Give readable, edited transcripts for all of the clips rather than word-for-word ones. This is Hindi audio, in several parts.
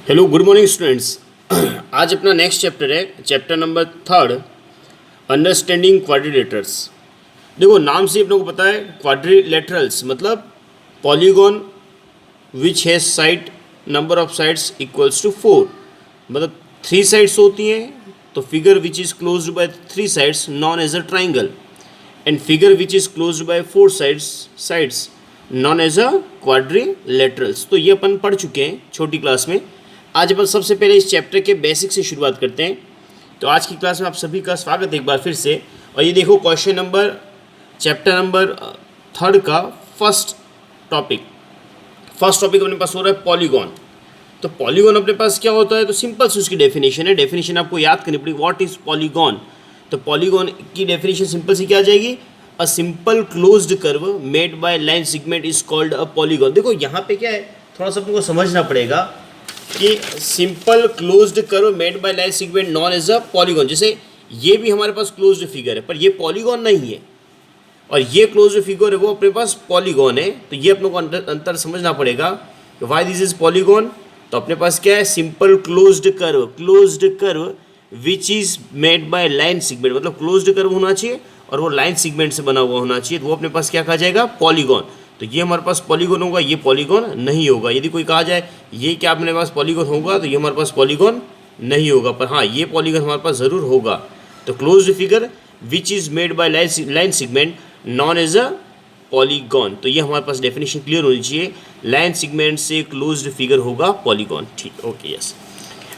Hello good morning students. आज अपना नेक्स्ट चैप्टर है चैप्टर नंबर 3 अंडरस्टैंडिंग क्वाड्रिलेटरल्स। देखो नाम से अपने को पता है क्वाड्रिलेटरल्स मतलब polygon which has side number of sides equals to 4, मतलब 3 साइड्स होती हैं। तो figure which is closed by 3 sides known as a triangle and figure which is closed by 4 sides known as a quadrilaterals. तो ये अपन पढ़ चुके हैं छोटी क्लास में। आज अपन सबसे पहले इस चैप्टर के बेसिक से शुरुआत करते हैं। तो आज की क्लास में आप सभी का स्वागत है एक बार फिर से। और ये देखो क्वेश्चन नंबर चैप्टर नंबर 3 का फर्स्ट टॉपिक अपने पास हो रहा है पॉलीगॉन। तो पॉलीगॉन अपने पास क्या होता है, तो सिंपल से उसकी डेफिनेशन है। डेफिनेशन आपको याद करनी पड़ेगी, व्हाट इज पॉलीगॉन। तो पॉलीगॉन की डेफिनेशन सिंपल सी क्या आ जाएगी, अ simple closed curve made by line segment is called a polygon. देखो यहाँ पे क्या है, थोड़ा सा आपको समझना पड़ेगा कि simple closed curve made by line segment known as a polygon. जैसे ये भी हमारे पास क्लोज्ड फिगर है पर ये पॉलीगॉन नहीं है, और ये क्लोज्ड फिगर है वो अपने पास पॉलीगॉन है। तो ये अपने को अंतर समझना पड़ेगा कि व्हाई दिस इज पॉलीगॉन। तो अपने पास क्या है, simple closed curve which is made by line segment, मतलब क्लोज्ड कर्व होना चाहिए और वो लाइन सेगमेंट से बना हुआ होना चाहिए, तो वो अपने पास क्या कहा जाएगा, पॉलीगॉन। तो ये हमारे पास पॉलीगॉन होगा, ये पॉलीगॉन नहीं होगा। यदि कोई कहा जाए ये क्या अपने पास पॉलीगॉन होगा, तो ये हमारे पास पॉलीगॉन नहीं होगा, पर हाँ ये पॉलीगॉन हमारे पास ज़रूर होगा। तो closed figure which is made by line segment known as a polygon. तो ये हमारे पास डेफिनेशन क्लियर होनी चाहिए, लाइन सेगमेंट से क्लोज्ड फिगर होगा पॉलीगॉन। ठीक, ओके, यस।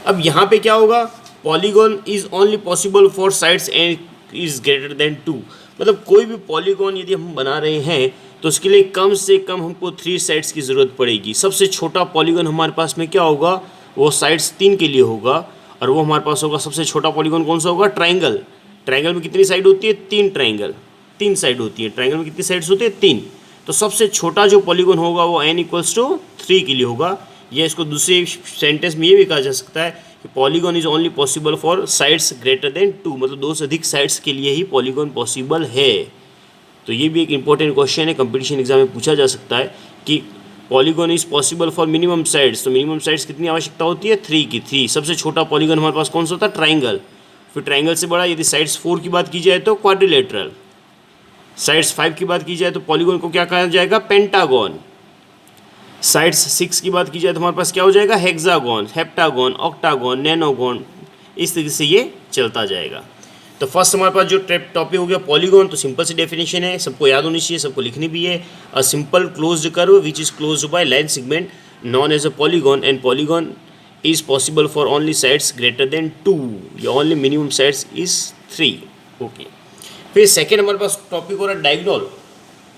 अब यहाँ पे क्या होगा, polygon is only possible for sides and is greater than 2, मतलब कोई भी पॉलीगॉन यदि हम बना रहे हैं तो उसके लिए कम से कम हमको 3 साइड्स की ज़रूरत पड़ेगी। सबसे छोटा पॉलीगॉन हमारे पास में क्या होगा, वो साइड्स 3 के लिए होगा, और वो हमारे पास होगा सबसे छोटा पॉलीगॉन कौन सा होगा, ट्राइंगल। ट्राइंगल में कितनी साइड होती है, 3 साइड होती है। ट्राइंगल में कितनी साइड्स होती है, 3। तो सबसे छोटा जो पॉलीगॉन होगा वो n=3 के लिए होगा। या इसको दूसरे सेंटेंस में ये भी कहा जा सकता है कि polygon is only possible for sides greater than 2, मतलब 2 से अधिक साइड्स के लिए ही पॉलीगॉन पॉसिबल है। तो ये भी एक इंपॉर्टेंट क्वेश्चन है, कंपटीशन एग्जाम में पूछा जा सकता है कि polygon is possible for minimum sides. तो मिनिमम साइड्स कितनी आवश्यकता होती है, 3 की। 3 सबसे छोटा पॉलीगॉन हमारे पास कौन सा होता है, ट्राइंगल। फिर ट्राइंगल से बड़ा यदि साइड्स 4 की बात की जाए तो क्वाड्रिलेटरल, साइड्स 5 की बात की जाए तो पॉलीगॉन को क्या कहा जाएगा, पेंटागॉन। साइड्स 6 की बात की जाए तो हमारे पास क्या हो जाएगा, हेक्सागॉन, हेप्टागॉन, ऑक्टागॉन, नैनोगॉन। इस तरीके से ये चलता जाएगा। तो फर्स्ट हमारे पास जो टॉपिक हो गया पॉलीगॉन, तो सिंपल सी डेफिनेशन है, सबको याद होनी चाहिए, सबको लिखनी भी है। A simple closed curve which is closed by line segment known as a polygon and polygon is possible for only sides greater than 2, या only minimum sides is 3। Okay, फिर सेकेंड हमारे पास टॉपिक हो रहा है डायगोनल।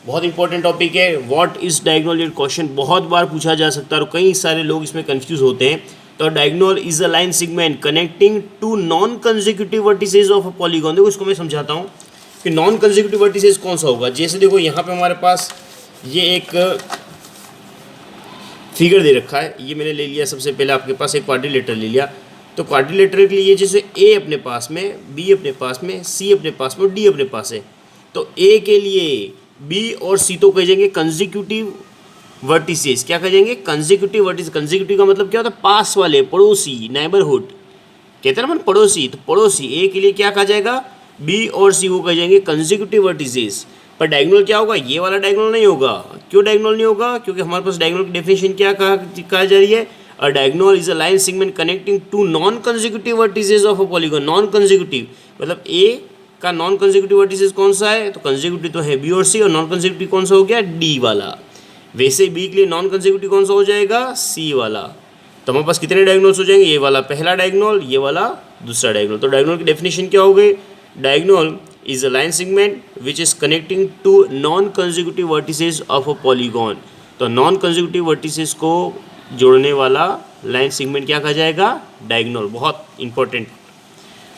बहुत इंपॉर्टेंट टॉपिक है, व्हाट इज डायगोनल। ये क्वेश्चन बहुत बार पूछा जा सकता है और कई सारे लोग इसमें कंफ्यूज होते हैं। तो diagonal is a line segment connecting two non consecutive vertices of a polygon. देखो इसको मैं समझाता हूँ कि नॉन कंसेक्यूटिव वर्टिसेस कौन सा होगा। जैसे देखो यहाँ पे हमारे पास ये एक फिगर दे रखा है, ये मैंने ले लिया। सबसे पहले आपके पास एक क्वाड्रिलेटरल ले लिया। तो क्वाड्रिलेटरल के लिए जैसे ए अपने पास में, बी अपने पास में, सी अपने पास में और डी अपने पास है। तो ए के लिए बी और सी तो कह जाएंगे कंसेक्यूटिव वर्टिसेस। क्या कह जाएंगे, कंसेक्यूटिव वर्टिस। कंसेक्यूटिव का मतलब क्या होता है, पास वाले, पड़ोसी, नेबरहुड कहते हैं ना मन, पड़ोसी। तो पड़ोसी ए के लिए क्या कहा जाएगा, बी और सी, वो कह जाएंगे कंसेक्यूटिव वर्टिसेस। पर डायगोनल क्या होगा, ये वाला डायगोनल नहीं होगा। क्यों डायगोनल नहीं होगा, क्योंकि हमारे पास डायगोनल की डेफिनेशन क्या कहा जा रही है, a diagonal is a line segment connecting two non consecutive vertices of a polygon. Non consecutive मतलब ए का नॉन कंसेक्यूटिव वर्टिसेस कौन सा है, तो कंसेक्यूटिव तो है बी और सी, और नॉन कंसेक्यूटिव कौन सा हो गया, डी वाला। वैसे बी के लिए नॉन कंसेक्यूटिव कौन सा हो जाएगा, सी वाला। तो हमारे पास कितने डायगोनल्स हो जाएंगे, ये वाला पहला डायगोनल, ये वाला दूसरा डायगोनल। तो डायगोनल की डेफिनेशन क्या हो गई, diagonal is a line segment which is connecting two non consecutive vertices of a polygon. तो नॉन कंसेक्यूटिव वर्टिसेस को जोड़ने वाला लाइन सेगमेंट क्या कहा जाएगा, डायगोनल। बहुत इंपॉर्टेंट।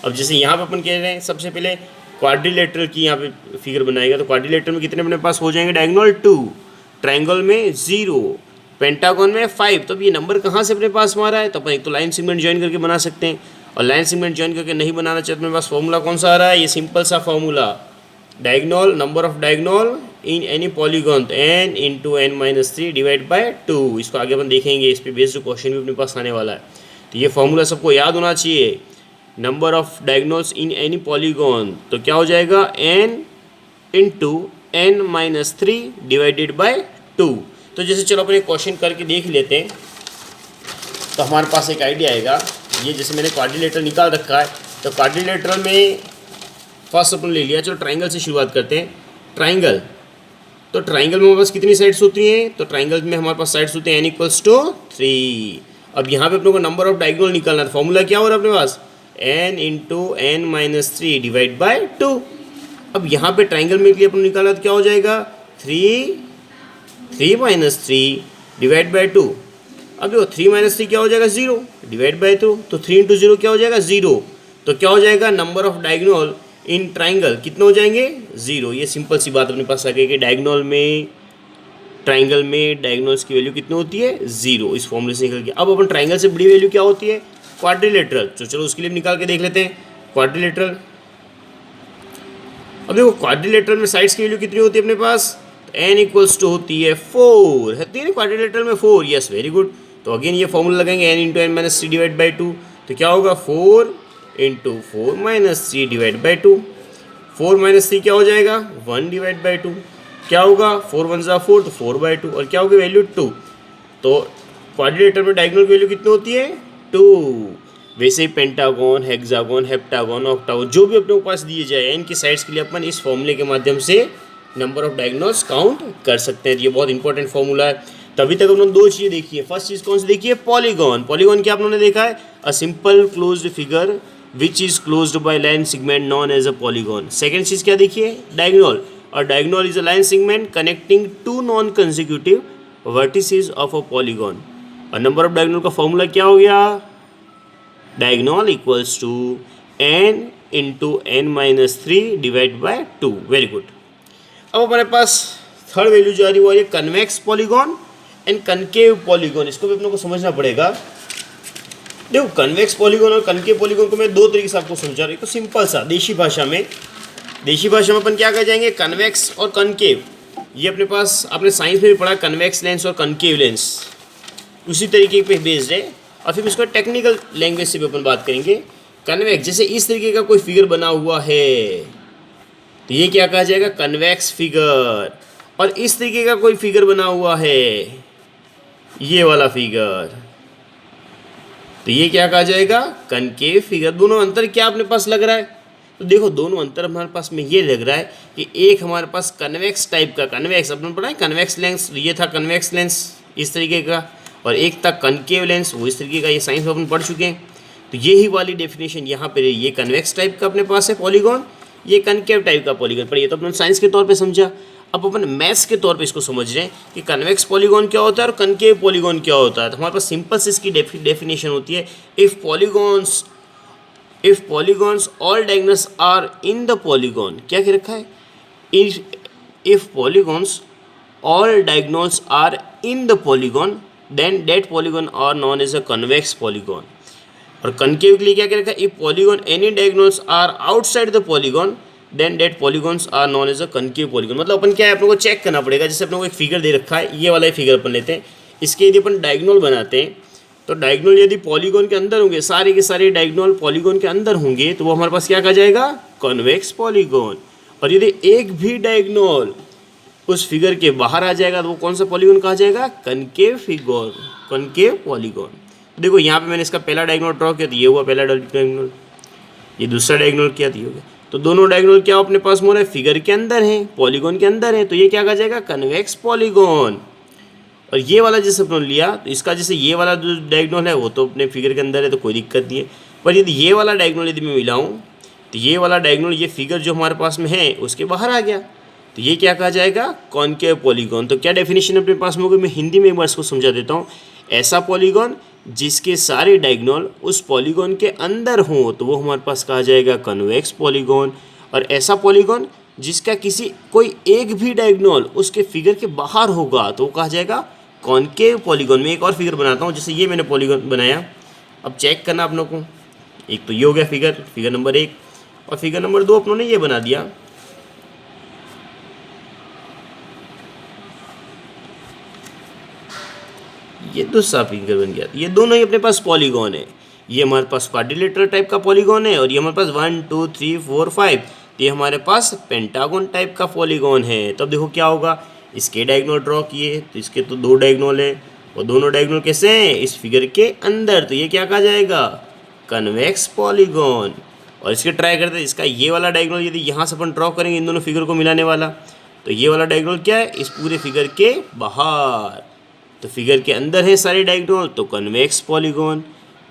अब जैसे यहाँ पे अपन कह रहे हैं, सबसे पहले क्वाड्रिलेटरल की यहाँ पे फिगर बनाएगा। तो क्वाड्रिलेटरल में कितने अपने पास हो जाएंगे डायगोनल, 2, ट्रायंगल में 0, पेंटागन में 5। तो अब ये नंबर कहाँ से अपने पास मारा है, तो अपन एक तो लाइन सेगमेंट ज्वाइन करके बना सकते हैं, और लाइन सेगमेंट ज्वाइन करके नहीं बनाना चाहते, मेरे पास फॉर्मूला कौन सा आ रहा है, ये सिंपल सा formula, diagonal, number of diagonal in any polygon तो n into N minus three divide by two. इसको आगे अपन देखेंगे, इस पर बेस्ड क्वेश्चन भी अपने पास आने वाला है। तो ये फॉर्मूला सबको याद होना चाहिए। Number of diagonals in any polygon तो क्या हो जाएगा, n into N minus three divided by two. तो जैसे चलो अपन एक क्वेश्चन करके देख लेते हैं, तो हमारे पास एक आइडिया आएगा। ये जैसे मैंने क्वाड्रिलेटरल निकाल रखा है, तो क्वाड्रिलेटरल में फर्स्ट अपन ले लिया। चलो ट्राइंगल से शुरुआत करते हैं। ट्राइंगल, तो ट्राइंगल में हमारे पास कितनी साइड्स होती हैं, तो ट्राइंगल में हमारे पास साइड्स होते हैं n इक्वल्स टू 3। अब यहाँ पे अपने को नंबर ऑफ डायगोनल निकालना है। फॉर्मूला क्या हो रहा है अपने पास, n into N minus three divide by two. अब यहाँ पे ट्राइंगल में के लिए अपन निकाला तो क्या हो जाएगा, 3 minus three divide by two. अब देखो 3 माइनस थ्री क्या हो जाएगा, 0 डिवाइड बाई टू। तो 3 इंटू 0 क्या हो जाएगा, 0। तो क्या हो जाएगा, number of diagonal in triangle कितने हो जाएंगे, 0। ये सिंपल सी बात अपने पास आ गई कि डायगोनल में, ट्राइंगल में डायगोनल्स की वैल्यू कितनी होती है, 0। इस फॉर्मूले से निकल गया। अब अपन ट्राइंगल से बड़ी वैल्यू क्या होती है, क्वाड्रिलेटरल। तो चलो उसके लिए निकाल के देख लेते हैं क्वाड्रिलेटरल। अब देखो क्वाड्रिलेटरल में साइड्स की वैल्यू कितनी होती है अपने पास, n इक्वल्स टू होती है 4 है ना क्वाड्रिलेटरल में 4। Yes, very good. तो अगेन ये फॉर्मूला लगाएंगे n into N minus three divide by two. तो क्या होगा, 4 into 4 minus three divide by two. 4 minus three क्या हो जाएगा, 1 डिवाइड बाई टू। क्या होगा, 4 1 ज़ा 4, तो 4 बाई टू। और क्या होगी वैल्यू 2। तो क्वाड्रिलेटरल में डायगोनल की वैल्यू कितनी होती है, 2। वैसे ही पेंटागन, हेक्सागन, हेप्टागन, ऑक्टागन जो भी अपने पास दिए जाए n की साइड्स के लिए अपन इस फॉर्मूले के माध्यम से नंबर ऑफ डायगोनल्स काउंट कर सकते हैं। ये बहुत इंपॉर्टेंट फॉर्मूला है। तभी तक उन्होंने दो चीज़ें देखी है। फर्स्ट चीज़ कौन सी देखी है, पॉलीगॉन। पॉलीगॉन क्या आपने देखा है, a simple closed figure which is closed by line segment known as a polygon. Second चीज़ क्या देखी है, डायगोनल। और diagonal is a line segment connecting two non consecutive vertices of a polygon. और नंबर ऑफ डायगोनल का फॉर्मूला क्या हो गया, diagonal equals to n into N minus three divide by two. Very good. अब हमारे पास थर्ड वैल्यू जो आ रही है वो है convex polygon and concave polygon. इसको भी अपने को समझना पड़ेगा। देखो कन्वेक्स पॉलीगॉन और कनकेव पॉलीगॉन को मैं दो तरीके से आपको समझा रहा हूँ। तो सिंपल सा देशी भाषा में अपन क्या कह जाएंगे, कन्वेक्स और कनकेव। ये अपने पास आपने साइंस में भी पढ़ा, कन्वेक्स लेंस और कनकेव लेंस उसी तरीके पे बेस्ड है। और फिर इसको टेक्निकल लैंग्वेज से भी अपन बात करेंगे। कन्वेक्स, जैसे इस तरीके का कोई फिगर बना हुआ है तो ये क्या कहा जाएगा, कन्वेक्स फिगर। और इस तरीके का कोई फिगर बना हुआ है, ये वाला फिगर, तो ये क्या कहा जाएगा, कनकेव फिगर। दोनों अंतर क्या अपने पास लग रहा है, तो देखो दोनों अंतर हमारे पास में ये लग रहा है कि एक हमारे पास कन्वेक्स टाइप का, कन्वेक्स अपने पढ़ा है कन्वेक्स लेंस, ये था कन्वेक्स लेंस इस तरीके का, और एक था कनकेव लेंस वो इस तरीके का। ये साइंस में अपन पढ़ चुके हैं। तो यही वाली डेफिनेशन यहाँ पे, ये कन्वेक्स टाइप का अपने पास है पॉलीगॉन, ये कनकेव टाइप का पॉलीगॉन। पर ये तो अपन साइंस के तौर पे समझा। अब अपन मैथ्स के तौर पे इसको समझ रहे हैं कि कन्वेक्स पॉलीगॉन क्या होता है और कनकेव पॉलीगॉन क्या होता है। तो हमारे पास सिंपल से इसकी डेफिनेशन होती है, if polygons all diagonals are in the polygon. क्या कह रखा है, if polygons all diagonals are in the polygon then that polygon are known as a convex polygon. और कनकेव के लिए क्या कह रखा है, if polygon any diagonals are outside the polygon then that polygons are known as a concave polygon. मतलब अपन क्या है, अपने को चेक करना पड़ेगा। जैसे अपने को एक फिगर दे रखा है, ये वाला फिगर अपन लेते हैं, इसके यदि अपन डायगोनल बनाते हैं तो डायगोनल यदि पॉलीगॉन के अंदर होंगे, सारे के सारे डायगोनल पॉलीगॉन के अंदर होंगे, तो वो हमारे पास क्या कहा जाएगा, कॉन्वेक्स पॉलीगॉन। और यदि एक भी डायगोनल उस फिगर के बाहर आ जाएगा तो वो कौन सा पॉलीगॉन कहा जाएगा, कनकेव फिगर, कनकेव पॉलीगॉन। देखो यहाँ पे मैंने इसका पहला डायगोनल ड्रॉ किया तो ये हुआ पहला डायगोनल, ये दूसरा डायगोनल किया तो ये हो गया। तो दोनों डायगोनल क्या अपने पास हो रहा है, फिगर के अंदर है, पॉलीगॉन के अंदर है, तो ये क्या कहा जाएगा, कन्वेक्स पॉलीगॉन। और ये वाला जैसे अपने लिया तो इसका जैसे ये वाला जो डायगोनल है वो तो अपने फिगर के अंदर है तो कोई दिक्कत नहीं है। पर यदि ये वाला डायगोनल यदि मैं मिलाऊँ तो ये वाला डायगोनल, ये फिगर जो हमारे पास में है उसके बाहर आ गया, तो ये क्या कहा जाएगा, कॉनकेव पॉलीगॉन। तो क्या डेफिनेशन अपने पास में होगी, मैं हिंदी में एक बार इसको समझा देता हूँ। ऐसा पॉलीगॉन जिसके सारे डायगोनल उस पॉलीगॉन के अंदर हों तो वो हमारे पास कहा जाएगा कन्वेक्स पॉलीगॉन। और ऐसा पॉलीगॉन जिसका कोई एक भी डायगोनल उसके फिगर के बाहर होगा तो वो कहा जाएगा कॉनकेव पॉलीगॉन। में एक और फिगर बनाता हूँ, जैसे ये मैंने पॉलीगॉन बनाया, अब चेक करना अपनों को। एक तो ये हो गया फिगर नंबर 1, और फिगर नंबर 2 अपनों ने ये बना दिया। ये दूसरा फिगर बन गया। ये दोनों ही अपने पास पॉलीगॉन है। ये हमारे पास क्वाड्रिलेटरल टाइप का पॉलीगॉन है और ये हमारे पास 1 2 3 4 5 ये हमारे पास पेंटागन टाइप का पॉलीगॉन है। तब देखो क्या होगा, इसके डायगोनल ड्रॉ किए तो इसके तो दो डायगोनल है और दोनों डायगोनल कैसे हैं, इस फिगर के अंदर, तो ये क्या कहा जाएगा, कन्वेक्स पॉलीगॉन। और इसके ट्राई करते हैं, इसका ये वाला डायगोनल यदि यहाँ से अपन ड्रॉ करेंगे इन दोनों फिगर को मिलाने वाला, तो ये वाला डायगोनल क्या है, इस पूरे फिगर के बाहर, तो फिगर के अंदर है सारे डायगोनल तो कन्वेक्स पॉलीगॉन।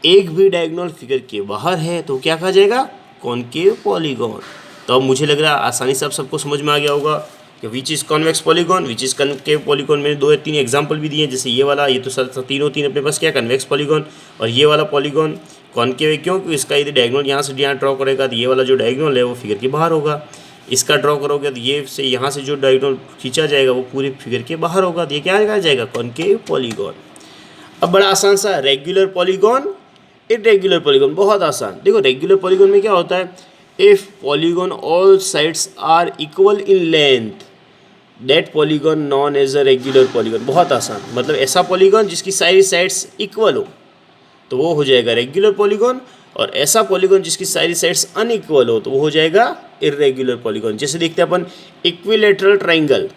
एक भी डायगोनल फिगर के बाहर है तो क्या कहा जाएगा, कॉनकेव पॉलीगॉन। तो अब मुझे लग रहा है आसानी से अब सबको समझ में आ गया होगा कि which is convex polygon, which is concave polygon. मैंने 2 या 3 एग्जांपल भी दिए, जैसे ये वाला, ये तो सर तीनों अपने पास क्या कन्वेक्स पॉलीगॉन, और ये वाला पॉलीगॉन कॉनकेव है क्यों, क्योंकि इसका यदि डायगोनल यहाँ से यहाँ ड्रॉ करेगा तो ये वाला जो डायगोनल है वो फिगर के बाहर होगा, इसका ड्रॉ करोगे तो ये से यहाँ से जो डायगोनल खींचा जाएगा वो पूरे फिगर के बाहर होगा, तो ये क्या कहा जाएगा, कॉनकेव पॉलीगॉन। अब बड़ा आसान सा, रेगुलर पॉलीगॉन, इरेगुलर पॉलीगॉन, बहुत आसान। देखो रेगुलर पॉलीगॉन में क्या होता है, if polygon all sides are equal in length that polygon known as a regular polygon. बहुत आसान, मतलब ऐसा पॉलीगॉन जिसकी सारी साइड्स इक्वल हो तो वो हो जाएगा रेगुलर पॉलीगॉन, और ऐसा पॉलीगॉन जिसकी सारी साइड्स अनइक्वल हो तो वो हो जाएगा इरेगुलर पॉलीगॉन। जैसे देखते हैं अपन इक्विलेटरल ट्राइंगल।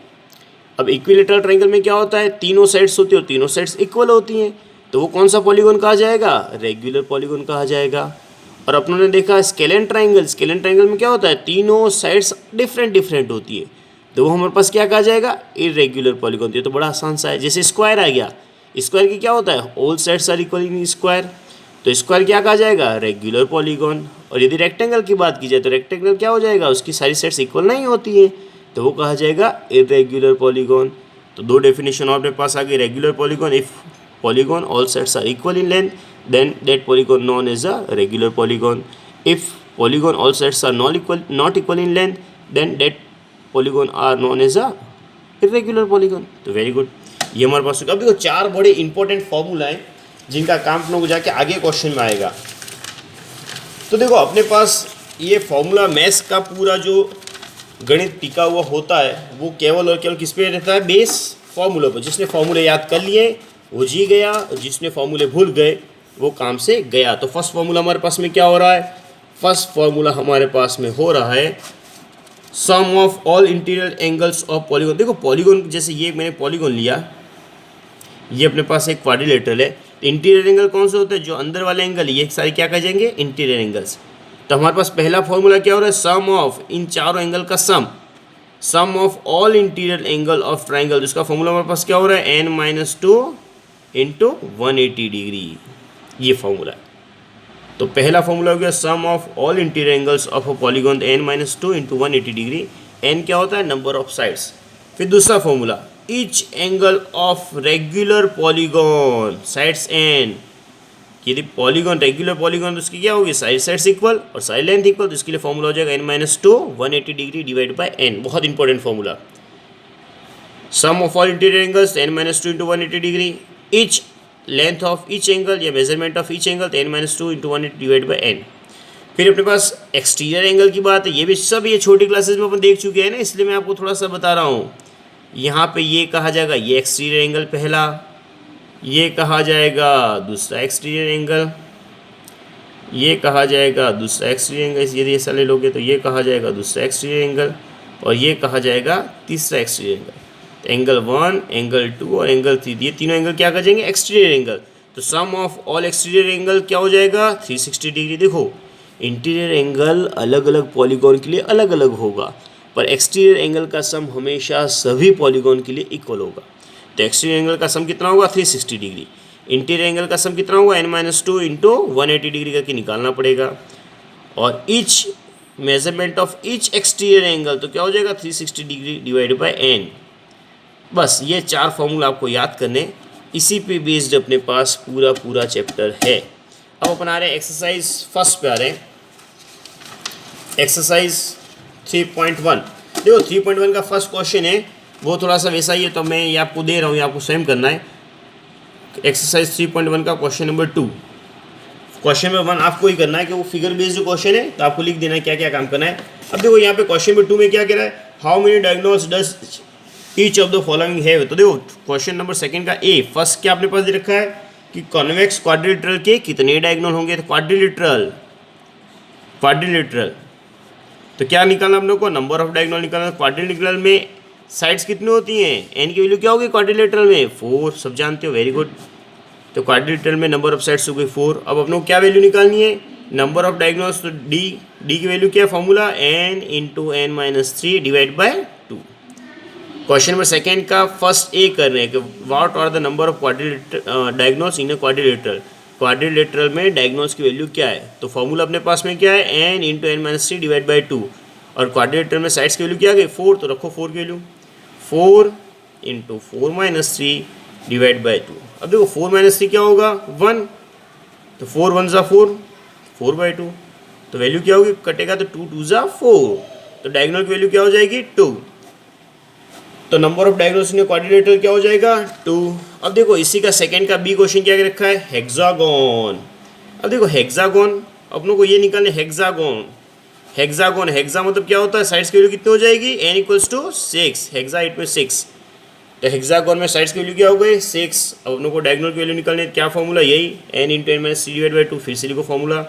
अब इक्विलेटरल ट्राइंगल में क्या होता है, तीनों साइड्स होती है और तीनों साइड्स इक्वल होती हैं, तो वो कौन सा पॉलीगॉन कहा जाएगा, रेगुलर पॉलीगॉन कहा जाएगा। और अपनों ने देखा स्केलेन ट्राइंगल, स्केलेन ट्राइंगल में क्या होता है, तीनों साइड्स डिफरेंट होती है, तो वो हमारे पास क्या कहा जाएगा, इरेगुलर पॉलीगॉन। ये तो बड़ा आसान सा है। जैसे स्क्वायर आ गया, स्क्वायर की क्या होता है, all sides are equal in square, तो स्क्वायर क्या कहा जाएगा, रेगुलर पॉलीगॉन। और यदि रेक्टेंगल की बात की जाए तो रेक्टेंगल क्या हो जाएगा, उसकी सारी साइड्स इक्वल नहीं होती है तो वो कहा जाएगा इरेगुलर पॉलीगॉन। तो 2 डेफिनेशन और अपने पास आ गई, regular polygon, if polygon all sides are equal in length then that polygon known as a regular polygon. If polygon all sides are not equal in length then that polygon are known as a irregular polygon. तो वेरी गुड, ये हमारे पास। अब देखो 4 बड़े इंपॉर्टेंट फॉर्मूला हैं जिनका काम हम लोग को जाके आगे क्वेश्चन में आएगा। तो देखो अपने पास ये फॉर्मूला मैथ्स का पूरा जो गणित टिका हुआ होता है वो केवल और केवल किस पे रहता है, बेस फॉर्मूला पर। जिसने फॉर्मूले याद कर लिए वो जी गया, और जिसने फॉर्मूले भूल गए वो काम से गया। तो फर्स्ट फॉर्मूला हमारे पास में क्या हो रहा है, फर्स्ट फॉर्मूला हमारे पास में हो रहा है sum of all interior angles of polygon. देखो पॉलीगॉन, जैसे ये मैंने पॉलीगॉन लिया, ये अपने पास एक क्वाड्रिलेटरल है, इंटीरियर एंगल कौन से होते हैं, जो अंदर वाले एंगल, ये सारे क्या कह जाएंगे, इंटीरियर एंगल्स। तो हमारे पास पहला फॉर्मूला क्या हो रहा है, सम ऑफ इन चारों एंगल का sum of all interior angle of triangle. इसका फॉर्मूला हमारे पास क्या हो रहा है, n-2 इंटू 180 डिग्री, ये फॉर्मूला है। तो पहला फॉर्मूला हो गया sum of all interior angles of a polygon n-2 into 180 degree. n क्या होता है, नंबर ऑफ साइड्स। फिर दूसरा formula, each angle of regular polygon sides n। यदि पॉलीगॉन रेगुलर पॉलीगॉन तो उसकी क्या होगी, साइड साइड्स इक्वल और साइड लेंथ इक्वल, तो इसके लिए फॉर्मूला हो जाएगा n-2 180 degree divide by n। बहुत important formula, sum of all interior angles n-2 into 180 degree, each length of each angle या measurement of each angle n-2 into 180 divide by n। फिर अपने पास एक्सटीरियर एंगल की बात है, ये भी सब ये छोटी क्लासेस में अपन देख चुके हैं ना, इसलिए मैं आपको थोड़ा सा बता रहा हूँ। यहाँ पे ये कहा जाएगा, ये एक्सटीरियर एंगल पहला, ये कहा जाएगा दूसरा एक्सटीरियर एंगल, ये कहा जाएगा दूसरा एक्सटीरियर एंगल, यदि ऐसा ले लोगे तो ये कहा जाएगा दूसरा एक्सटीरियर एंगल, और ये कहा जाएगा तीसरा एक्सटीरियर एंगल। एंगल 1, एंगल 2 और एंगल 3, ये तीनों एंगल क्या कर जाएंगे, एक्सटीरियर एंगल। तो sum of all exterior angle क्या हो जाएगा, 360 डिग्री। देखो इंटीरियर एंगल अलग अलग पॉलीगॉन के लिए अलग अलग होगा, पर एक्सटीरियर एंगल का सम हमेशा सभी पॉलीगॉन के लिए इक्वल होगा। तो एक्सटीरियर एंगल का सम कितना होगा, 360 डिग्री। इंटीरियर एंगल का सम कितना होगा, n-2 इंटू 180 डिग्री करके निकालना पड़ेगा। और each measurement of each exterior angle तो क्या हो जाएगा, 360 डिग्री डिवाइड बाई n। बस ये 4 फॉर्मूला आपको याद करने, इसी पे बेस्ड अपने पास पूरा चैप्टर है। अब अपन आ रहे हैं एक्सरसाइज फर्स्ट पे आ रहे हैं, एक्सरसाइज 3.1। देखो 3.1 का फर्स्ट क्वेश्चन है वो थोड़ा सा वैसा ही है, तो मैं ये आपको दे रहा हूँ, ये आपको स्वयं करना है। एक्सरसाइज 3.1 का क्वेश्चन नंबर 2, क्वेश्चन नंबर 1 आपको ही करना है कि वो फिगर बेस्ड क्वेश्चन है, तो आपको लिख देना है क्या क्या काम करना है। अब देखो यहाँ पे क्वेश्चन नंबर 2 में क्या कह रहा है, how many diagonals does each of the following है। तो देखो क्वेश्चन नंबर सेकंड का ए फर्स्ट क्या अपने पास दे रखा है कि कॉन्वेक्स क्वाड्रिलेटरल के कितने डायगोनल होंगे, तो क्वाड्रिलेटरल तो क्या निकालना हम लोग को, नंबर ऑफ डायगोनल निकालना। क्वाड्रिलेटरल में साइड्स कितनी होती हैं, एन की वैल्यू क्या होगी क्वाड्रिलेटरल में 4, सब जानते हो, वेरी गुड। तो क्वाड्रिलेटरल में नंबर ऑफ साइड्स हो गई 4। अब अपने को क्या वैल्यू निकालनी है, नंबर ऑफ डायगोनल्स, तो डी की वैल्यू क्या है, formula n into N minus 3 divide by 2। Question number second का फर्स्ट ए कर रहे हैं कि what are the number of diagonals in a quadrilateral में डायगोनल्स की वैल्यू क्या है। तो फॉर्मूला अपने पास में क्या है, n into N minus 3 divide by 2, और क्वाड्रिलेटरल में साइड्स की वैल्यू क्या आ गई 4, तो रखो 4 की value, 4 into 4 minus 3 divide by 2। अब देखो 4 माइनस 3 क्या होगा 1, तो 4 1 ज़ा 4, 4 बाई 2, तो वैल्यू क्या होगी, कटेगा तो 2 2 ज़ा 4, तो डायगोनल की वैल्यू क्या हो जाएगी 2। तो number of diagonals in quadrilateral क्या हो जाएगा 2। अब देखो इसी का सेकंड का बी क्वेश्चन क्या रखा है, हेक्सागोन। अब देखो हेक्सागोन अपनों को ये निकालने, हेक्सागोन हेक्सा मतलब क्या होता है, साइड्स की वैल्यू कितनी हो जाएगी, n इक्वल्स टू 6, हेक्सा 8 में 6, तो हेक्सागोन में साइड्स की वैल्यू क्या हो गई 6। अब अपनों को डायगोनल की वैल्यू निकालने, क्या फॉर्मूला, यही n into N minus 3 divide by 2, फिर से लिखो formula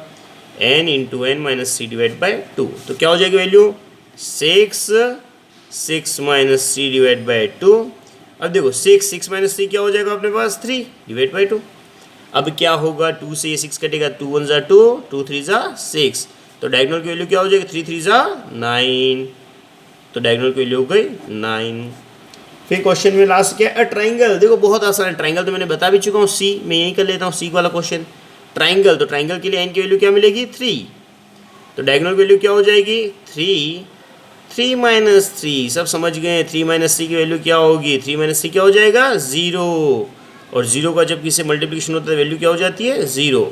n into N minus 3 divide by 2, तो क्या हो जाएगी वैल्यू 6 माइनस 3 डिवाइड बाई 2। अब देखो 6 माइनस 3 क्या हो जाएगा अपने पास 3 डिवाइड बाई 2। अब क्या होगा, 2 से ये 6 कटेगा, 2 1 ज़ा 2, 2 3 ज़ा 6, तो डायगोनल की वैल्यू क्या हो जाएगी, 3 3 ज़ा 9, तो डायगोनल की वैल्यू हो गई 9। फिर क्वेश्चन में लास्ट क्या है, ट्राइंगल। देखो बहुत आसान है, ट्राइंगल तो मैंने बता भी चुका हूँ, सी मैं यही कर लेता हूँ, सी वाला क्वेश्चन। ट्राइंगल, तो ट्राइंगल के लिए एन की वैल्यू क्या मिलेगी 3, तो डायगोनल वैल्यू क्या हो जाएगी 3 माइनस 3, सब समझ गए, 3 माइनस 3 की वैल्यू क्या होगी, 3 माइनस 3 क्या हो जाएगा 0, और 0 का जब किसी मल्टीप्लिकेशन होता है वैल्यू क्या हो जाती है 0।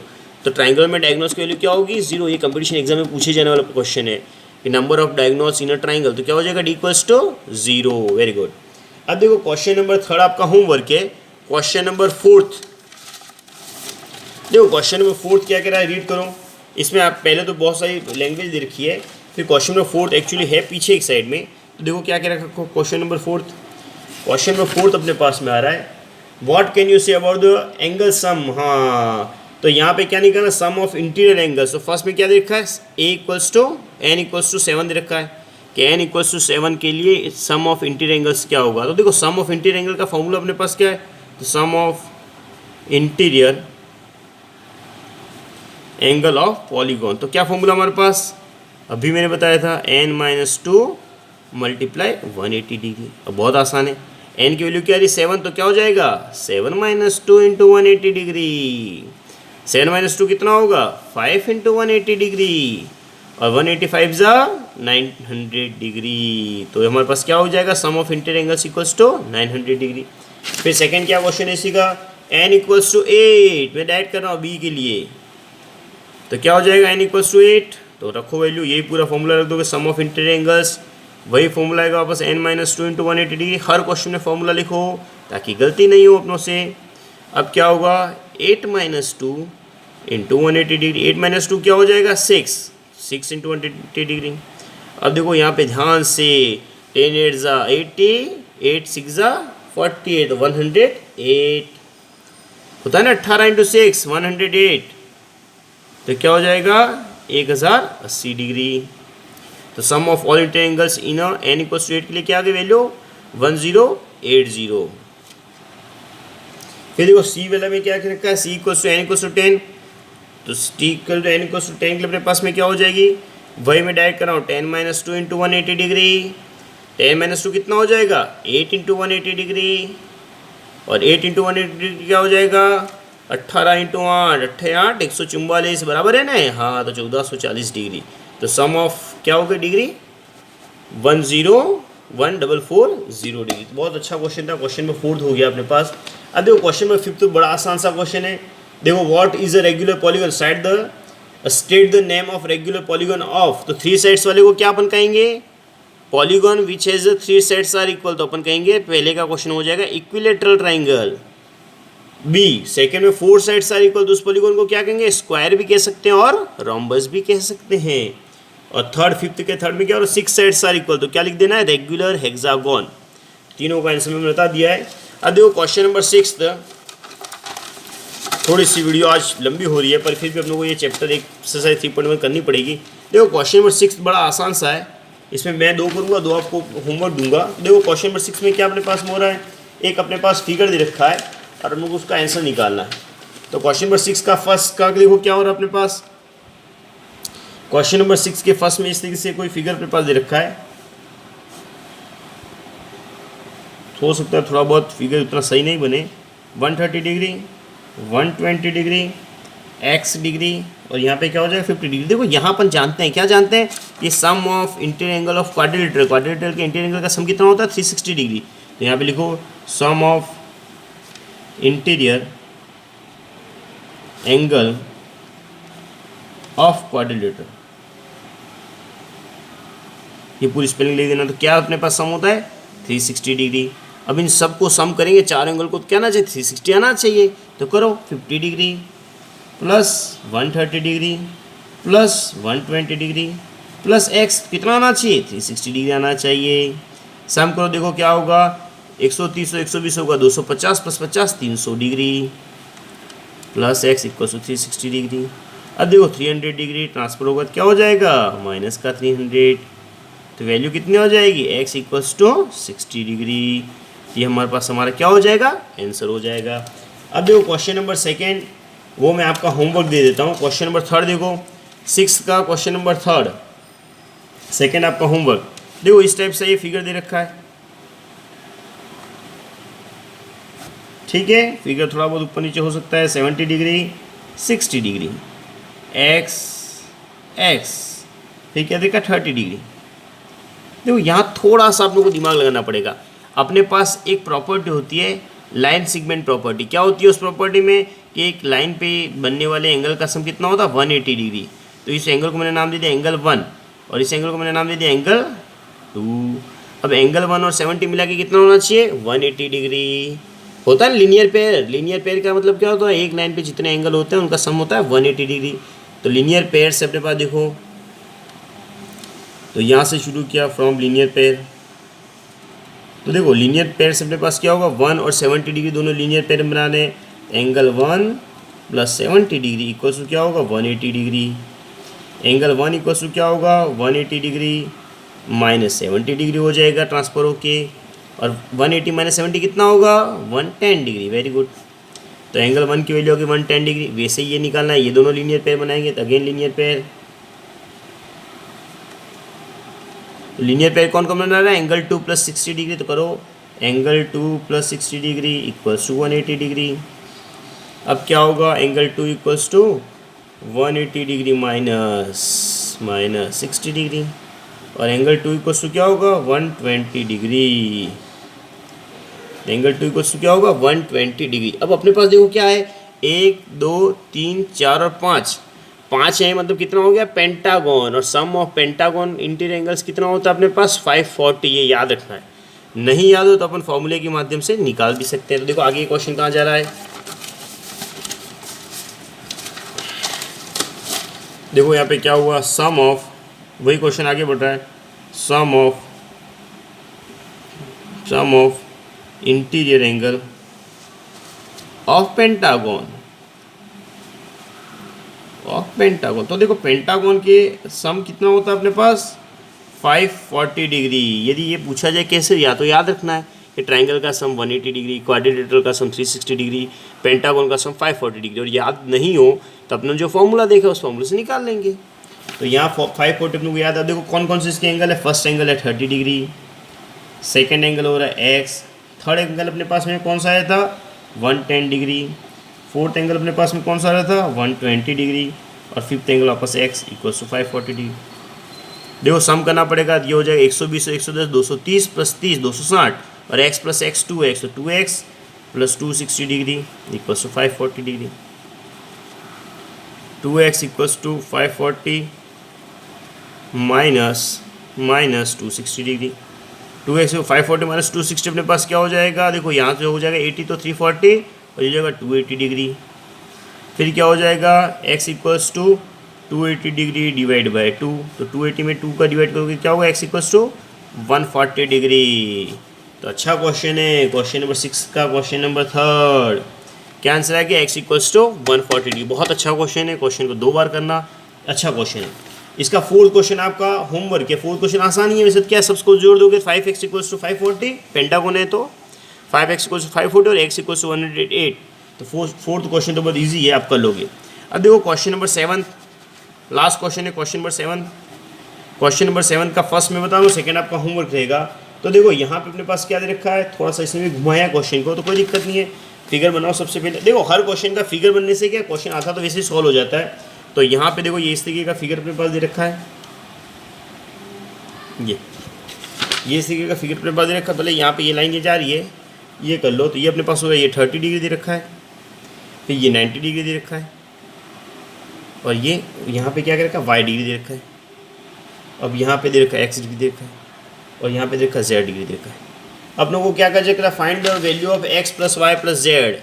तो ट्राइंगल में डायगोनल्स की वैल्यू क्या होगी 0। ये कंपटीशन एग्जाम में पूछे जाने वाला क्वेश्चन है कि number of diagonals in a triangle, तो क्या हो जाएगा d equals to 0, very good. अब देखो क्वेश्चन नंबर थर्ड आपका होमवर्क है, क्वेश्चन नंबर फोर्थ। देखो क्वेश्चन नंबर फोर्थ क्या कह रहा है, रीड करो। इसमें आप पहले तो बहुत सारी लैंग्वेज दे रखी है, फिर क्वेश्चन नंबर फोर्थ एक्चुअली है पीछे एक साइड में, तो देखो क्या कह रहा है question number fourth. Question number fourth अपने पास में आ रहा है, what can you say about the angle sum. हाँ, तो यहाँ पे क्या निकालना, सम ऑफ इंटीरियर एंगल्स। तो फर्स्ट में क्या दे रखा है, A equals to N equals to 7 दे रखा है कि एन इक्वल्स टू 7 के लिए सम ऑफ इंटीरियर एंगल्स क्या होगा। तो देखो सम ऑफ इंटीरियर एंगल का फॉर्मूला अपने पास क्या है, तो sum of interior angle of polygon, तो क्या फॉर्मूला हमारे पास, अभी मैंने बताया था n माइनस 2 मल्टीप्लाई 180 डिग्री। अब बहुत आसान है, n की वैल्यू क्या रही 7, तो क्या हो जाएगा 7 माइनस 2 इंटू 180 डिग्री। 7 माइनस 2 कितना होगा 5 इंटू 180 डिग्री, और 185 ज़ा 900 डिग्री, तो हमारे पास क्या हो जाएगा, sum of interior angles equals to 900 degree. फिर सेकेंड क्या क्वेश्चन है इसी का, n इक्वल्स टू 8, मैं डायरेक्ट कर रहा हूँ b के लिए, तो क्या हो जाएगा n इक्वल्स टू 8, तो रखो वैल्यू, यही पूरा फॉर्मूला रख दोगे, सम ऑफ इंटीरियर एंगल्स, वही फॉर्मूला आएगा वापस n माइनस 2 इंटू 180 डिग्री। हर क्वेश्चन में फॉर्मूला लिखो ताकि गलती नहीं हो अपनों से। अब क्या होगा 8 माइनस 2 इंटू 180 डिग्री, 8 माइनस 2 क्या हो जाएगा 6 इंटू 180 डिग्री। अब देखो यहाँ पे ध्यान से, 10 8 ज़ा 80, 8 6 ज़ा 48, 108 होता है ना, 18 इंटू 6 108, तो क्या हो जाएगा 1080 डिग्री। तो sum of all interior angles in n equals to 8 के लिए क्या आ गई वैल्यू 1080। फिर देखो सी वाला में क्या रखा है, c equals to n equals to 10, तो t equal to n equals to 10 के लिए अपने पास में क्या हो जाएगी, वही मैं डायरेक्ट कर रहा हूँ, 10 माइनस 2 इंटू 180 डिग्री, 10 माइनस 2 कितना हो जाएगा 8 इंटू 180 डिग्री, और 8 इंटू 180 डिग्री क्या हो जाएगा 18 इंटू 8, 8 144 बराबर है ना, हाँ, तो 1440 डिग्री। तो सम ऑफ क्या हो गया डिग्री 101440 डिग्री। तो बहुत अच्छा क्वेश्चन था, क्वेश्चन में फोर्थ हो गया अपने पास। अब देखो क्वेश्चन में फिफ्थ तो बड़ा आसान सा क्वेश्चन है। देखो what is a regular polygon, state the name of regular polygon of, तो 3 साइड्स वाले को क्या अपन कहेंगे, polygon which has 3 sides are equal, तो अपन कहेंगे पहले का क्वेश्चन हो जाएगा इक्विलेटरल ट्राइंगल। बी सेकेंड में 4 साइड्स आर इक्वल, तो उस पॉलीगन को क्या कहेंगे, स्क्वायर भी कह सकते हैं और रोम्बस भी कह सकते हैं। और थर्ड में क्या हो रहा है, 6 साइड्स आर इक्वल, तो क्या लिख देना है, रेगुलर हेक्सागोन। तीनों का आंसर मैंने बता दिया है। अब देखो क्वेश्चन नंबर 6। थोड़ी सी वीडियो आज लंबी हो रही है पर फिर भी हम लोग को ये चैप्टर एक्सरसाइज 3.1 करनी पड़ेगी। देखो क्वेश्चन नंबर 6 बड़ा आसान सा है, इसमें मैं 2 करूँगा, 2 आपको होमवर्क दूंगा। देखो क्वेश्चन नंबर 6 में क्या अपने पास हो रहा है, एक अपने पास फिगर दे रखा है और हम लोग को उसका आंसर निकालना है। तो क्वेश्चन नंबर 6 का फर्स्ट का देखो क्या हो रहा है अपने पास। क्वेश्चन नंबर 6 के फर्स्ट में इस तरीके से कोई फिगर अपने पास दे रखा है। हो सकता है थोड़ा बहुत फिगर उतना सही नहीं बने। 130 डिग्री, 120 डिग्री, x डिग्री और यहाँ पे क्या हो जाएगा 50 डिग्री। देखो यहाँ अपन जानते हैं, क्या जानते हैं, ये sum of interior angle of quadrilateral, quadrilateral के इंटीरियर एंगल का सम कितना होता है 360 डिग्री। तो यहाँ पे लिखो sum of interior angle of quadrilateral, ये पूरी स्पेलिंग लिख देना। तो क्या अपने पास सम होता है 360 डिग्री। अब इन सबको सम करेंगे, चार एंगल को, तो क्या आना चाहिए 360 आना चाहिए। तो करो 50 degree plus 130 degree plus 120 degree plus x कितना आना चाहिए 360 डिग्री आना चाहिए। सम करो, देखो क्या होगा 130 120 होगा 250 प्लस 50 300 degree plus x equal to 360 degree. अब देखो 300 डिग्री ट्रांसफर होगा, क्या हो जाएगा माइनस का 300, तो वैल्यू कितनी हो जाएगी x इक्वल्स टू 60 डिग्री। ये हमारे पास हमारा क्या हो जाएगा आंसर हो जाएगा। अब देखो क्वेश्चन नंबर 2 वो मैं आपका होमवर्क दे देता हूँ। क्वेश्चन नंबर 3 देखो 6 का क्वेश्चन नंबर 3 सेकेंड आपका होमवर्क। देखो इस टाइप से ये फिगर दे रखा है, ठीक है। फिगर थोड़ा बहुत ऊपर नीचे हो सकता है। 70 डिग्री 60 डिग्री x फिर क्या देखा 30 डिग्री। देखो यहाँ थोड़ा सा आप लोगों को दिमाग लगाना पड़ेगा। अपने पास एक प्रॉपर्टी होती है लाइन सेगमेंट प्रॉपर्टी। क्या होती है उस प्रॉपर्टी में कि एक लाइन पे बनने वाले एंगल का सम कितना होता है 180 डिग्री। तो इस एंगल को मैंने नाम दे दिया एंगल 1 और इस एंगल को मैंने नाम दे दिया एंगल 2। अब एंगल 1 और 70 मिला के कितना होना चाहिए 180 डिग्री होता है। लीनियर पेयर, लीनियर पेयर का मतलब क्या होता है, एक लाइन पे जितने एंगल होते हैं उनका सम होता है 180 डिग्री। तो लीनियर पेयर से अपने पास देखो, तो यहाँ से शुरू किया फ्रॉम लीनियर पेयर। तो देखो लीनियर पेयर से अपने पास क्या होगा 1 और 70 डिग्री दोनों लीनियर पेयर बनाने। Angle 1 plus 70 degree equals to क्या होगा 180 डिग्री। एंगल 1 इक्वल्स टू क्या होगा 180 डिग्री माइनस 70 डिग्री हो जाएगा ट्रांसफर होके, और 180 माइनस 70 कितना होगा 110 डिग्री। Very good. तो एंगल 1 की वैल्यू होगी 110 डिग्री। वैसे ही ये निकालना है, ये दोनों लीनियर पेयर बनाएंगे तो again linear pair. Linear pair कौन कौन बना रहा है एंगल 2 प्लस 60 डिग्री। तो करो angle 2 plus 60 degree equals to 180 degree. अब क्या होगा angle 2 equals to 180 degree minus 60 degree, और एंगल 2 इक्वल्स टू क्या होगा 120 डिग्री। एंगल 2 इक्वल्स टू क्या होगा 120 डिग्री। अब अपने पास देखो क्या है 1 2 3 4 और 5 है, मतलब कितना हो गया पेंटागन। और सम ऑफ पेंटागन इंटीरियर एंगल्स कितना होता है अपने पास 540। ये याद रखना है, नहीं याद हो तो अपन फॉर्मूले के माध्यम से निकाल भी सकते हैं। तो देखो आगे क्वेश्चन कहाँ जा रहा है, देखो यहाँ पे क्या हुआ सम ऑफ, वही क्वेश्चन आगे बढ़ रहा है, sum of interior angle of pentagon तो देखो पेंटागन के सम कितना होता है अपने पास 540 डिग्री। यदि ये पूछा जाए कैसे, या तो याद रखना है कि ट्राइंगल का सम 180 डिग्री, क्वाड्रिलेटरल का सम 360 डिग्री, पेंटागन का सम 540 डिग्री। और याद नहीं हो तो अपने जो फॉर्मूला देखा उस फॉर्मूले से निकाल लेंगे। तो यहाँ 540 अपने को याद है। देखो कौन कौन से इसके एंगल है, फर्स्ट एंगल है 30 डिग्री, सेकेंड एंगल हो रहा है x, थर्ड एंगल अपने पास में कौन सा आया था 110 डिग्री, फोर्थ एंगल अपने पास में कौन सा आ रहा था 120 डिग्री, और फिफ्थ एंगल वापस x इक्वल्स टू 540 डिग्री। देखो सम करना पड़ेगा, ये हो जाएगा 120 110 230 प्लस 30 260, और x प्लस x 2x तो 2x plus 260 degree equals to 540 degree. 2x equals to 540 minus 260 degree. 2x 540 minus 260 अपने पास क्या हो जाएगा, देखो यहाँ से हो जाएगा 80 तो 340 और ये जाएगा 280 डिग्री। फिर क्या हो जाएगा x equals to 280 degree divide by 2, तो 280 में 2 का डिवाइड करोगे क्या होगा x इक्वल्स टू 140 डिग्री। तो अच्छा क्वेश्चन है। क्वेश्चन नंबर 6 का क्वेश्चन नंबर 3 क्या आंसर है कि x इक्वल्स टू 140 डिग्री। बहुत अच्छा क्वेश्चन है, क्वेश्चन को 2 बार करना, अच्छा क्वेश्चन है। इसका 4th क्वेश्चन आपका होमवर्क है। 4th क्वेश्चन आसानी है वैसे, क्या सबको जोड़ दोगे 5x इक्वल्स टू 540, पेंटागोन है तो 5x इक्वल्स टू 540 और x इक्वल्स टू 108, तो 4th क्वेश्चन तो बहुत ईजी है, आप कर लोगे। अब देखो क्वेश्चन नंबर 7 लास्ट क्वेश्चन है, क्वेश्चन नंबर 7। क्वेश्चन नंबर 7 का फर्स्ट मैं बताऊँ, सेकंड आपका होमवर्क रहेगा। तो देखो यहाँ पे अपने पास क्या दे रखा है, थोड़ा सा इसमें भी घुमाया क्वेश्चन को, तो कोई दिक्कत नहीं है। फिगर बनाओ सबसे पहले। देखो हर क्वेश्चन का फिगर बनने से क्या क्वेश्चन आता तो वैसे ही सॉल्व हो जाता है। तो यहाँ पे देखो ये इस तरीके का फिगर अपने पास दे रखा है, ये इस तरीके का फिगर अपने पास दे रखा है। पहले यहाँ पे ये लाइन ये जा रही है, ये कर लो। तो ये अपने पास होगा, ये 30 डिग्री दे रखा है, फिर ये 90 डिग्री दे रखा है, और ये यहाँ पे क्या कर रखा है, वाई डिग्री दे रखा है। अब यहाँ पे दे रखा है एक्स डिग्री दे रखा है, और यहाँ पे दे रखा है जेड डिग्री दे रखा है। अपनों को क्या कर रखा है, find the value of x plus y plus z.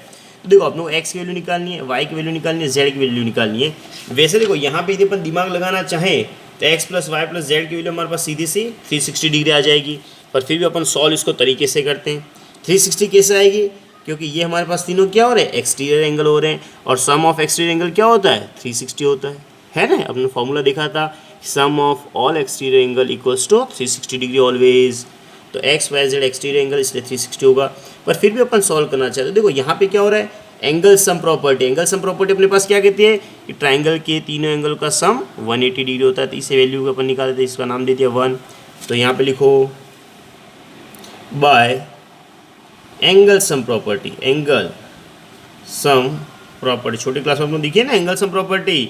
तो देखो अपनों को एक्स की वैल्यू निकालनी है, वाई की वैल्यू निकालनी है, जेड की वैल्यू निकालनी है। वैसे देखो यहाँ पे यदि अपन दिमाग लगाना चाहें तो x plus y plus z की वैल्यू हमारे पास सीधी सी 360 डिग्री आ जाएगी, पर फिर भी अपन सॉल्व इसको तरीके से करते हैं। 360 कैसे आएगी, क्योंकि ये हमारे पास तीनों क्या हो रहे हैं, एक्सटीरियर एंगल हो रहे हैं, और सम ऑफ एक्सटीरियर एंगल क्या होता है, 360 होता है ना। अपने फॉर्मूला देखा था, sum of all exterior angle equals to 360 degree always. तो X Y Z exterior angle, इसलिए 360 होगा। पर फिर भी अपन सॉल्व करना चाहते हैं। देखो यहाँ पे क्या हो रहा है, angle sum property. Angle sum property अपने पास क्या कहती है कि ट्राइंगल के तीनों एंगल का सम 180 डिग्री होता है। तो इसे वैल्यू अपन निकाल देते हैं, इसका नाम दे दिया 1। तो यहाँ पे लिखो bye angle sum property, angle sum property. छोटी क्लास में आपको दिखिए ना एंगल सम प्रॉपर्टी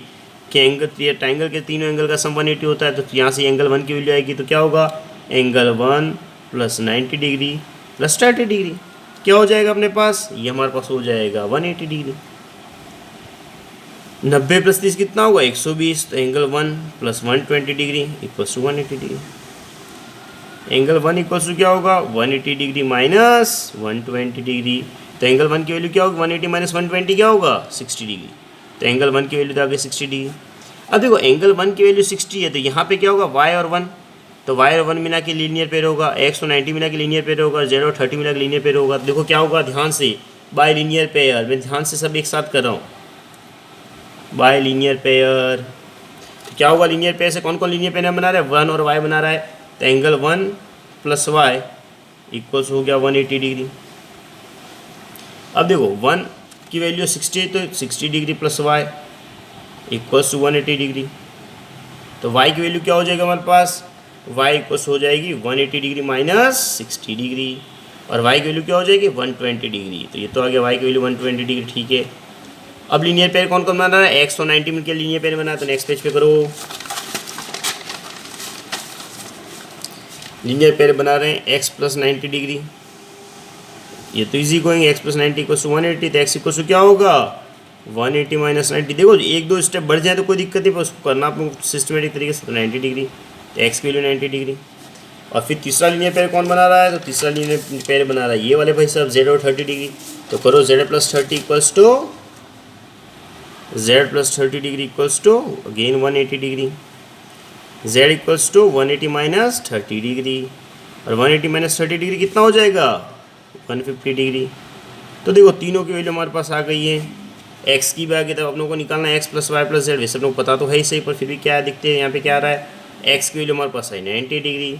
कि एंगल ट्राइंगल के तीनों एंगल का सम 180 होता है। तो यहाँ से एंगल 1 की वैल्यू आएगी, तो क्या होगा, angle 1 plus 90 degree plus 30 degree क्या हो जाएगा अपने पास, ये हमारे पास हो जाएगा 180 डिग्री। 90 प्लस 30 कितना होगा, 120। तो angle 1 plus 120 degree equals to 180 degree. Angle 1 equals to क्या होगा, 180 डिग्री माइनस 120 डिग्री। तो एंगल 1 की वैल्यू क्या होगी, 180 माइनस 120 क्या होगा, 60 डिग्री। तो एंगल 1 की वैल्यू तो आ गई 60 डिग्री। अब देखो एंगल 1 की वैल्यू 60 है, तो यहाँ पे क्या होगा, y और 1, तो y और 1 मिला के लीनियर पेयर होगा, x और 90 मिला के लीनियर पेयर होगा, z और 30 मिला के लीनियर पेयर होगा। देखो क्या होगा, ध्यान से बाय लीनियर पेयर, मैं ध्यान से सब एक साथ कर रहा हूँ, बाय लीनियर पेयर। तो क्या होगा, लीनियर पेयर से कौन कौन लीनियर पेयर बना रहा है, 1 और y बना रहा है। तो एंगल 1 प्लस वाई इक्वल्स हो गया 180 डिग्री। अब देखो 1 की वैल्यू 60, तो 60 degree plus y equals to 180 degree. तो y की वैल्यू क्या हो जाएगा हमारे पास, y इक्वल्स हो जाएगी 180 डिग्री माइनस 60 डिग्री, और y की वैल्यू क्या हो जाएगी 120 डिग्री। तो ये तो आ गया y की वैल्यू 120 डिग्री, ठीक है। अब लीनियर पेयर कौन कौन बना रहा है, x और 90 मिलकर लीनियर पेयर बना। तो नेक्स्ट पेज पे करो, लीनियर पेयर बना रहे हैं x प्लस 90 डिग्री, ये तो easy going, x plus 90 equals to 180। तो x इक्वल्स टू क्या होगा, 180 माइनस 90। देखो एक दो स्टेप बढ़ जाए तो कोई दिक्कत नहीं, पर उसको करना आप लोग सिस्टमेटिक तरीके से। तो 90 डिग्री, तो x की वैल्यू 90 डिग्री। और फिर तीसरा लीनियर पेयर कौन बना रहा है, तो तीसरा लीनियर पेयर बना रहा है ये वाले भाई साहब, z और 30 डिग्री। तो करो z plus 30 equals to z plus 30 degree equals to again 180 degree. z equals to 180 minus 30 degree, और 180 माइनस 30 डिग्री कितना हो जाएगा, 150 डिग्री। तो देखो तीनों की वैल्यू हमारे पास आ गई है। x की भी आ गई, तब आप लोगों को निकालना है x plus y plus z. वैसे आप लोग पता तो है ही सही, पर फिर भी क्या है दिखते हैं, यहाँ पे क्या आ रहा है, x की वैल्यू हमारे पास है 90 डिग्री,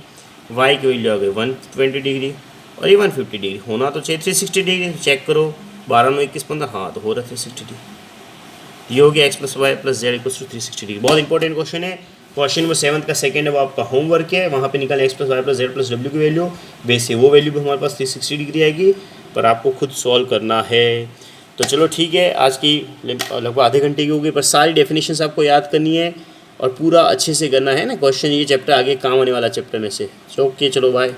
y की वैल्यू आ गई 120 डिग्री, और ये 150 डिग्री। होना तो चाहिए 360 डिग्री। चेक करो 12 9 21 15, हाँ तो हो रहा है 360 डिग्री। ये हो गया x plus y plus z equals to 360 degree. बहुत इंपॉर्टेंट क्वेश्चन है। क्वेश्चन नंबर 7 का सेकंड है, वो आपका होमवर्क है। वहाँ पे निकालें x plus y plus z plus डब्ल्यू की वैल्यू। वैसे वो वैल्यू भी हमारे पास 360 डिग्री आएगी, पर आपको खुद सॉल्व करना है। तो चलो ठीक है, आज की लगभग आधे घंटे की होगी, पर सारी डेफिनेशंस आपको याद करनी है और पूरा अच्छे से करना है ना क्वेश्चन। ये चैप्टर आगे काम आने वाला चैप्टर में से। ओके चलो बाय।